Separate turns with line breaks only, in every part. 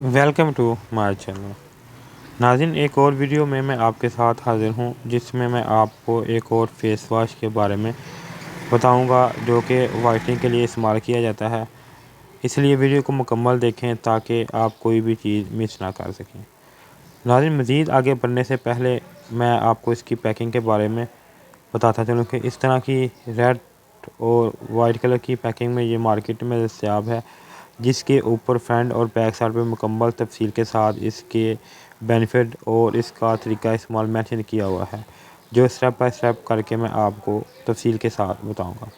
Welcome to my channel. नाज़रीन, एक और वीडियो में मैं आपके साथ हाज़िर हूँ जिसमें मैं आपको एक और फेस वाश के बारे में बताऊंगा जो कि वाइटनिंग के लिए इस्तेमाल किया जाता है। इसलिए वीडियो को मुकम्मल देखें ताकि आप कोई भी चीज़ मिस ना कर सकें। नाज़रीन, मज़ीद आगे बढ़ने से पहले मैं आपको इसकी पैकिंग के बारे में बताता चलूँ कि इस तरह की रेड और वाइट कलर की पैकिंग में ये मार्केट में दस्तयाब है, जिसके ऊपर फ्रंट और बैक साइड पर मुकम्मल तफसील के साथ इसके बेनिफिट और इसका तरीका इस्तेमाल मेंशन किया हुआ है, जो स्टेप बाय स्टेप करके मैं आपको तफसील के साथ बताऊंगा।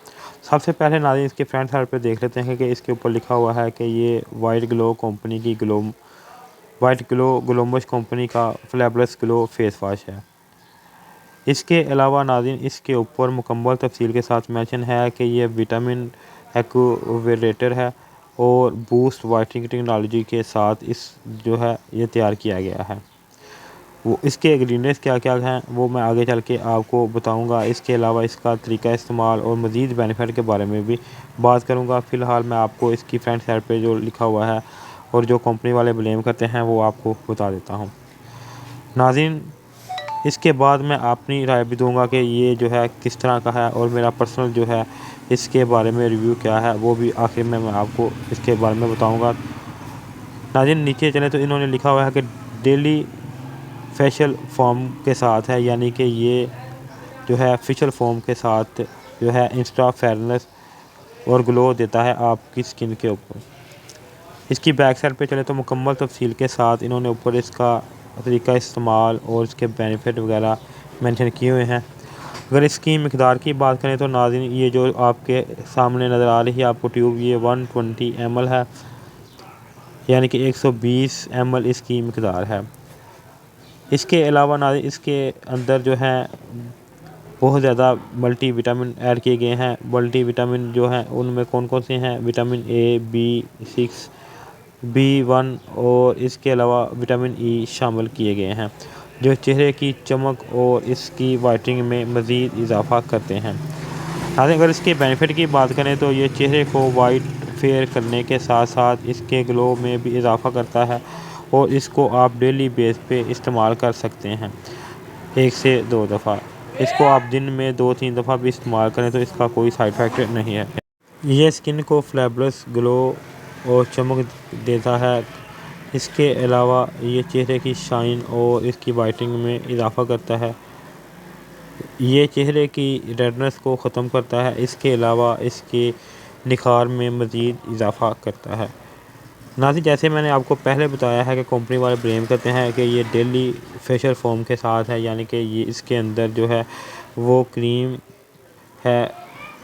सबसे पहले नाज़रीन, इसके फ्रंट साइड पर देख लेते हैं कि इसके ऊपर लिखा हुआ है कि ये वाइट ग्लो कंपनी की वाइट ग्लो ग्लोमस कंपनी का फ्लैबलेस ग्लो फेस वाश है। इसके अलावा नाज़रीन, इसके ऊपर मुकम्मल तफसील के साथ मेंशन है कि यह विटामिन एक्टिवेटर है और बूस्ट वाइटनिंग टेक्नोलॉजी के साथ इस जो है ये तैयार किया गया है। वो इसके इंग्रीडिएंट्स क्या क्या हैं वो मैं आगे चल के आपको बताऊंगा। इसके अलावा इसका तरीका इस्तेमाल और मज़ीद बेनिफिट के बारे में भी बात करूंगा। फ़िलहाल मैं आपको इसकी फ्रंट साइड पे जो लिखा हुआ है और जो कंपनी वाले ब्लेम करते हैं वो आपको बता देता हूँ। नाज़रीन, इसके बाद मैं अपनी राय भी दूंगा कि ये जो है किस तरह का है और मेरा पर्सनल जो है इसके बारे में रिव्यू क्या है वो भी आखिर में मैं आपको इसके बारे में बताऊंगा। नाज़रीन, नीचे चले तो इन्होंने लिखा हुआ है कि डेली फेशियल फोम के साथ है, यानी कि ये जो है फेशियल फोम के साथ जो है इंस्टा फेयरनेस और ग्लो देता है आपकी स्किन के ऊपर। इसकी बैक साइड पे चले तो मुकम्मल तफसील के साथ इन्होंने ऊपर इसका तरीका इस्तेमाल और इसके बेनिफिट वगैरह मेंशन किए हुए हैं। अगर इसकी मिकदार की बात करें तो नाज़रीन, ये जो आपके सामने नज़र आ रही है आपको ट्यूब, ये 120 ml है, यानी कि 120 ml इसकी मिकदार है। इसके अलावा नाज़रीन, इसके अंदर जो है बहुत ज़्यादा मल्टी विटामिन ऐड किए गए हैं। मल्टी विटामिन जो हैं उनमें कौन कौन से हैं? विटामिन A, B6, B1 और इसके अलावा विटामिन ई शामिल किए गए हैं, जो चेहरे की चमक और इसकी वाइटनिंग में मज़ीद इजाफा करते हैं। अगर इसके बेनिफिट की बात करें तो ये चेहरे को वाइट फेयर करने के साथ साथ इसके ग्लो में भी इजाफा करता है और इसको आप डेली बेस पे इस्तेमाल कर सकते हैं 1 से 2 दफ़ा। इसको आप दिन में 2-3 दफ़ा भी इस्तेमाल करें तो इसका कोई साइड इफ़ेक्ट नहीं है। ये स्किन को फ्लैबलेस ग्लो और चमक देता है। इसके अलावा ये चेहरे की शाइन और इसकी वाइटनिंग में इजाफा करता है। ये चेहरे की रेडनेस को ख़त्म करता है। इसके अलावा इसके निखार में मज़ीद इजाफा करता है। नाज़रीन, जैसे मैंने आपको पहले बताया है कि कंपनी वाले ब्लेम करते हैं कि ये डेली फेशियल फोम के साथ है, यानी कि ये इसके अंदर जो है वो क्रीम है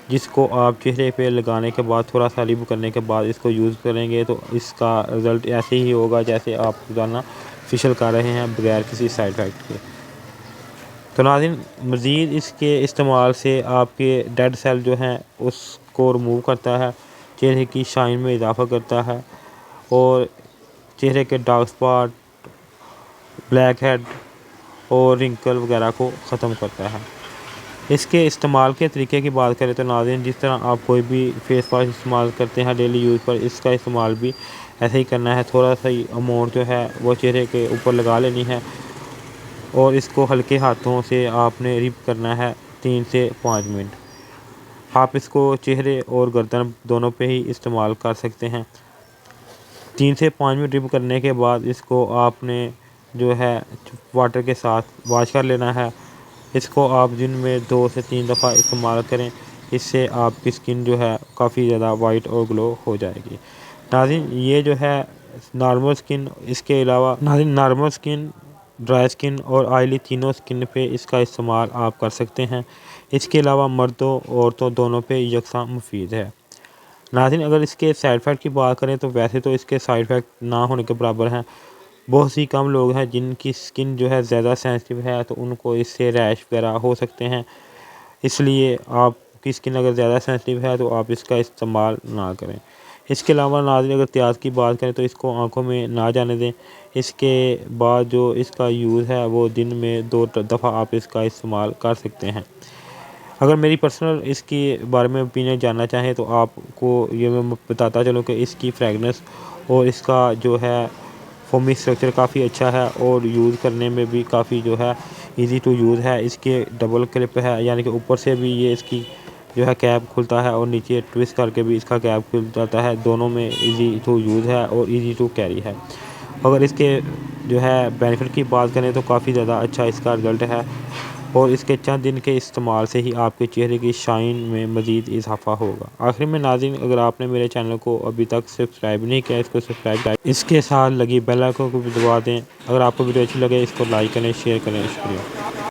जिसको आप चेहरे पे लगाने के बाद थोड़ा सा रिमूव करने के बाद इसको यूज़ करेंगे तो इसका रिज़ल्ट ऐसे ही होगा जैसे आप रोज़ाना फेशियल कर रहे हैं बगैर किसी साइड इफ़ेक्ट के। तो नाज़रीन, मज़ीद इसके इस्तेमाल से आपके डेड सेल जो हैं उसको रिमूव करता है, चेहरे की शाइन में इजाफा करता है और चेहरे के डार्क स्पॉट, ब्लैक हेड और रिंकल वगैरह को ख़त्म करता है। इसके इस्तेमाल के तरीके की बात करें तो नाज़रीन, जिस तरह आप कोई भी फेस वाश इस्तेमाल करते हैं डेली यूज़ पर, इसका इस्तेमाल भी ऐसे ही करना है। थोड़ा सा ही अमाउंट जो है वो चेहरे के ऊपर लगा लेनी है और इसको हल्के हाथों से आपने रिप करना है 3 से 5 मिनट। आप इसको चेहरे और गर्दन दोनों पे ही इस्तेमाल कर सकते हैं। 3 से 5 मिनट रिप करने के बाद इसको आपने जो है वाटर के साथ वॉश कर लेना है। इसको आप दिन में 2 से 3 दफ़ा इस्तेमाल करें, इससे आपकी स्किन जो है काफ़ी ज़्यादा वाइट और ग्लो हो जाएगी। नाज़रीन, ये जो है नॉर्मल स्किन, इसके अलावा नाज़रीन नॉर्मल स्किन, ड्राई स्किन और ऑयली तीनों स्किन पे इसका इस्तेमाल आप कर सकते हैं। इसके अलावा मर्दों औरतों दोनों पे यकसा मुफीद है। नाज़रीन, अगर इसके साइड इफ़ेक्ट की बात करें तो वैसे तो इसके साइड इफ़ेक्ट ना होने के बराबर हैं। बहुत सी कम लोग हैं जिनकी स्किन जो है ज़्यादा सेंसिटिव है तो उनको इससे रैश वगैरह हो सकते हैं। इसलिए आपकी स्किन अगर ज़्यादा सेंसिटिव है तो आप इसका इस्तेमाल ना करें। इसके अलावा नाज़रीन, अगर त्याज की बात करें तो इसको आंखों में ना जाने दें। इसके बाद जो इसका यूज़ है वो दिन में 2 दफ़ा आप इसका इस्तेमाल कर सकते हैं। अगर मेरी पर्सनल इसके बारे में ओपिनियन जानना चाहें तो आपको ये मैं बताता चलूँ कि इसकी फ्रेगनेंस और इसका जो है فومی اسٹرکچر کافی اچھا ہے اور یوز کرنے میں بھی کافی جو ہے ایزی ٹو یوز ہے۔ اس کے ڈبل کلپ ہے، یعنی کہ اوپر سے بھی یہ اس کی جو ہے کیپ کھلتا ہے اور نیچے ٹوسٹ کر کے بھی اس کا کیپ کھل جاتا ہے۔ دونوں میں ایزی ٹو یوز ہے اور ایزی ٹو کیری ہے۔ اگر اس کے جو ہے بینیفٹ کی بات کریں تو کافی زیادہ اچھا اس کا رزلٹ ہے اور اس کے چند دن کے استعمال سے ہی آپ کے چہرے کی شائن میں مزید اضافہ ہوگا۔ آخر میں ناظرین، اگر آپ نے میرے چینل کو ابھی تک سبسکرائب نہیں کیا اس کو سبسکرائب کریں، اس کے ساتھ لگی بیل آئیکن کو بھی دبا دیں۔ اگر آپ کو ویڈیو اچھی لگے اس کو لائک کریں، شیئر کریں۔ شکریہ۔